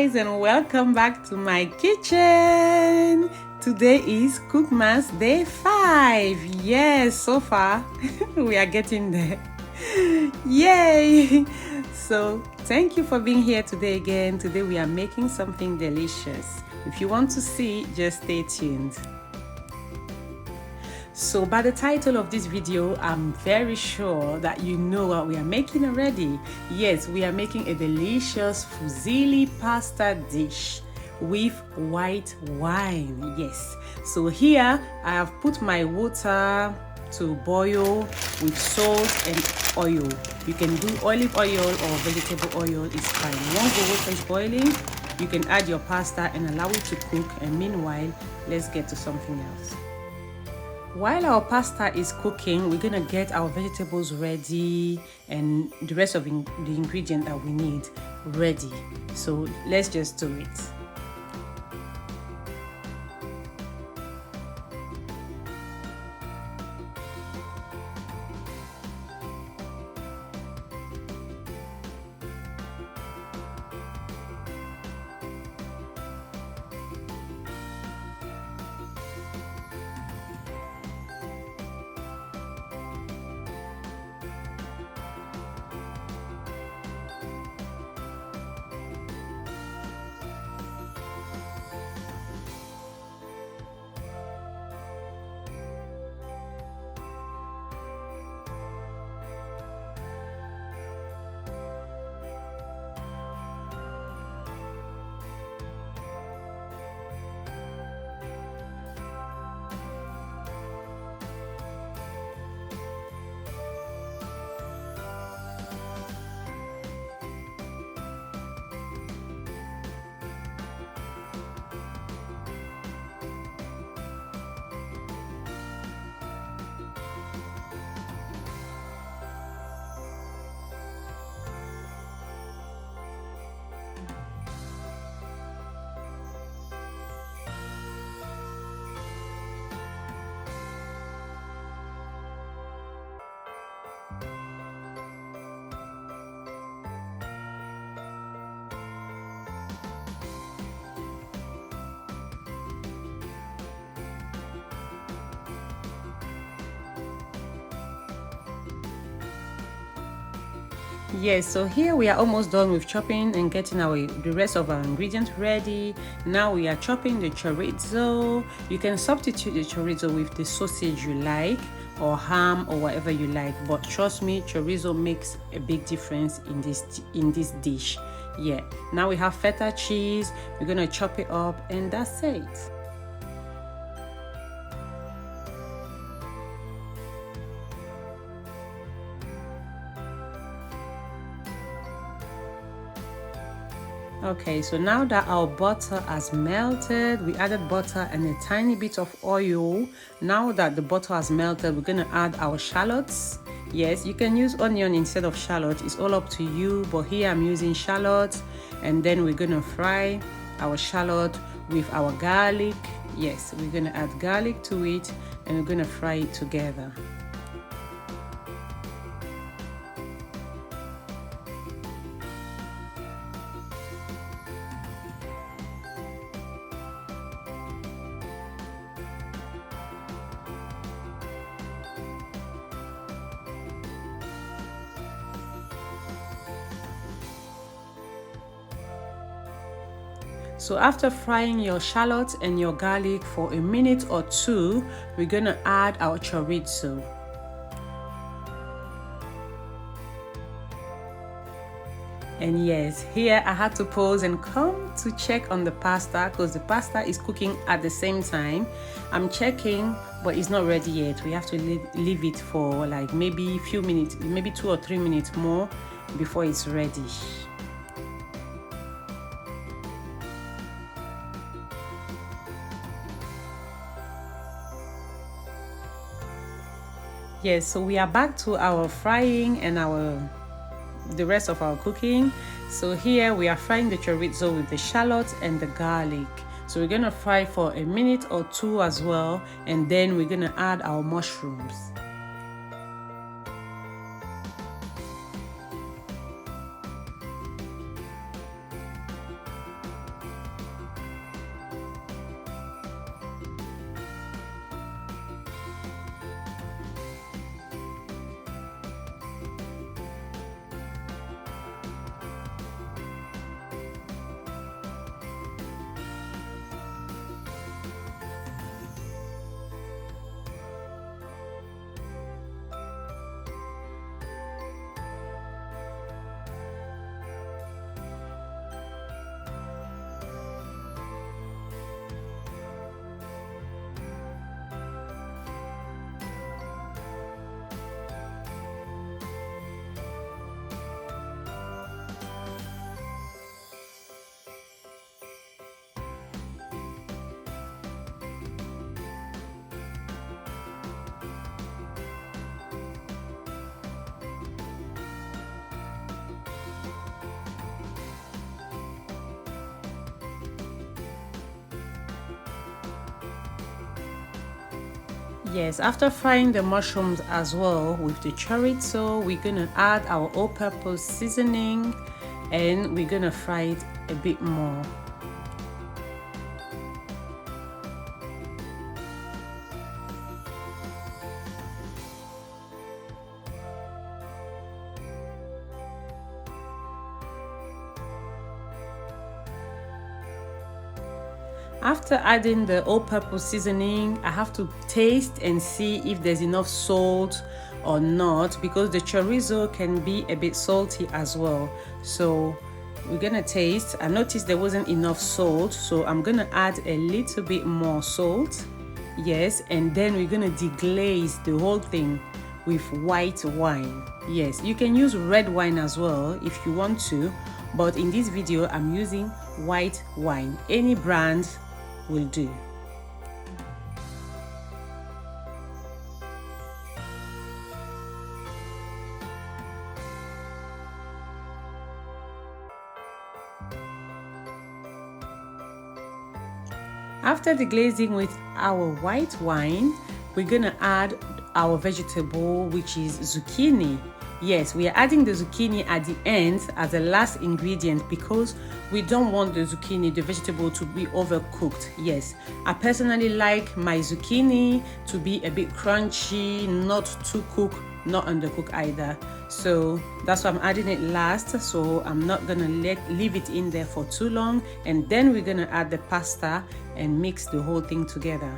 guys, and welcome back to my kitchen. Today is Cookmas Day 5. Yes, so far we are getting there. Yay! So thank you for being here today again. Today we are making something delicious. If you want to see, just stay tuned. So by the title of this video, I'm very sure that you know what we are making already. Yes, we are making a delicious fusilli pasta dish with white wine. Yes, so here I have put my water to boil with salt and oil. You can do olive oil or vegetable oil, it's fine. Once the water is boiling, you can add your pasta and allow it to cook, and meanwhile, let's get to something else. While our pasta is cooking, we're gonna get our vegetables ready and the rest of the ingredient that we need ready. So let's just do it. Yes, so here we are almost done with chopping and getting the rest of our ingredients ready. Now we are chopping the chorizo. You can substitute the chorizo with the sausage you like, or ham, or whatever you like, but trust me, chorizo makes a big difference in this dish. Yeah, now we have feta cheese. We're gonna chop it up, and that's it. Okay, so now that our butter has melted, we added butter and a tiny bit of oil. Now that the butter has melted, we're gonna add our shallots. Yes, you can use onion instead of shallot, it's all up to you, but here I'm using shallot. And then we're gonna fry our shallot with our garlic. Yes, we're gonna add garlic to it, and we're gonna fry it together. So after frying your shallots and your garlic for a minute or two, we're gonna add our chorizo. And yes, here I had to pause and come to check on the pasta because the pasta is cooking at the same time. I'm checking, but it's not ready yet. We have to leave it for like maybe a few minutes, maybe 2 or 3 minutes more before it's ready. Yes, so we are back to our frying and the rest of our cooking. So here we are frying the chorizo with the shallots and the garlic. So we're gonna fry for a minute or two as well, and then we're gonna add our mushrooms. Yes, after frying the mushrooms as well with the chorizo, we're gonna add our all-purpose seasoning and we're gonna fry it a bit more. After adding the all-purpose seasoning, I have to taste and see if there's enough salt or not, because the chorizo can be a bit salty as well. So we're gonna taste. I noticed there wasn't enough salt, so I'm gonna add a little bit more salt. Yes, and then we're gonna deglaze the whole thing with white wine. Yes, you can use red wine as well if you want to, but in this video I'm using white wine. Any brand will do. After deglazing with our white wine, we're gonna add our vegetable, which is zucchini. Yes, we are adding the zucchini at the end as the last ingredient because we don't want the zucchini, the vegetable, to be overcooked. Yes, I personally like my zucchini to be a bit crunchy, not too cooked, not undercooked either. So that's why I'm adding it last, so I'm not gonna leave it in there for too long, and then we're gonna add the pasta and mix the whole thing together.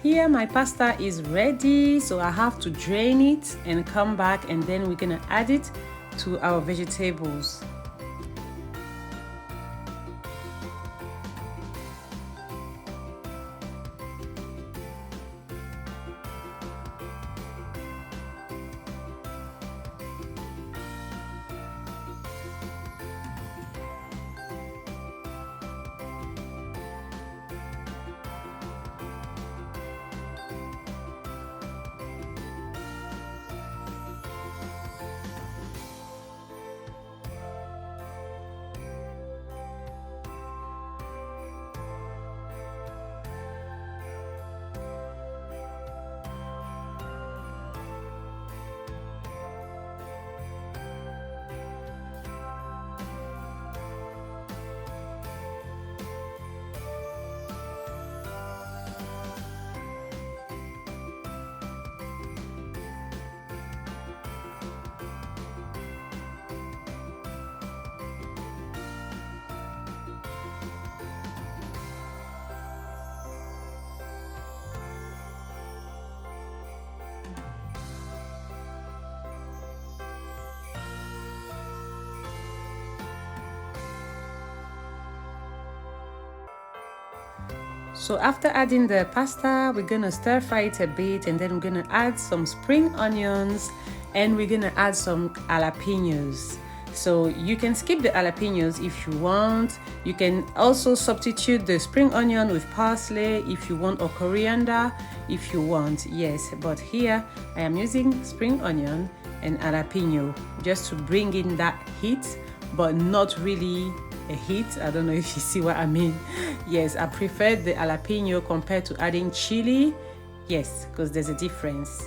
Here my pasta is ready, so I have to drain it and come back, and then we're gonna add it to our vegetables. So after adding the pasta, we're gonna stir fry it a bit, and then we're gonna add some spring onions and we're gonna add some jalapenos. So you can skip the jalapenos if you want. You can also substitute the spring onion with parsley if you want, or coriander if you want. Yes, but here I am using spring onion and jalapeno just to bring in that heat, but not really a heat. I don't know if you see what I mean. Yes, I prefer the jalapeno compared to adding chili. Yes, because there's a difference.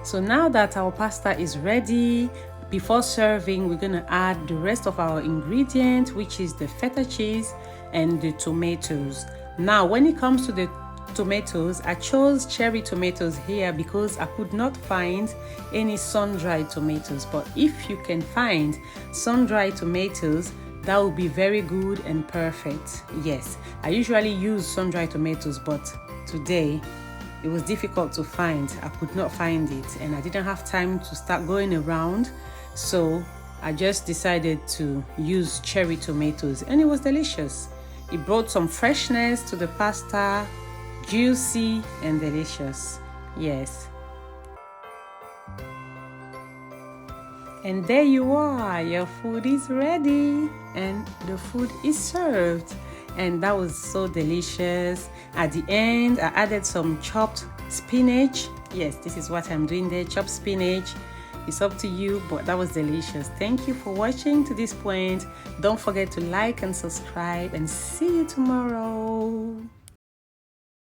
So now that our pasta is ready, before serving, we're going to add the rest of our ingredients, which is the feta cheese and the tomatoes. Now, when it comes to the tomatoes, I chose cherry tomatoes here because I could not find any sun-dried tomatoes. But if you can find sun-dried tomatoes, that would be very good and perfect. Yes, I usually use sun-dried tomatoes, but today it was difficult to find. I could not find it, and I didn't have time to start going around, so I just decided to use cherry tomatoes, and it was delicious. It brought some freshness to the pasta, juicy and delicious. Yes. And there you are, your food is ready and the food is served. And that was so delicious. At the end, I added some chopped spinach. Yes, this is what I'm doing there, chopped spinach. It's up to you, but that was delicious. Thank you for watching to this point. Don't forget to like and subscribe, and see you tomorrow.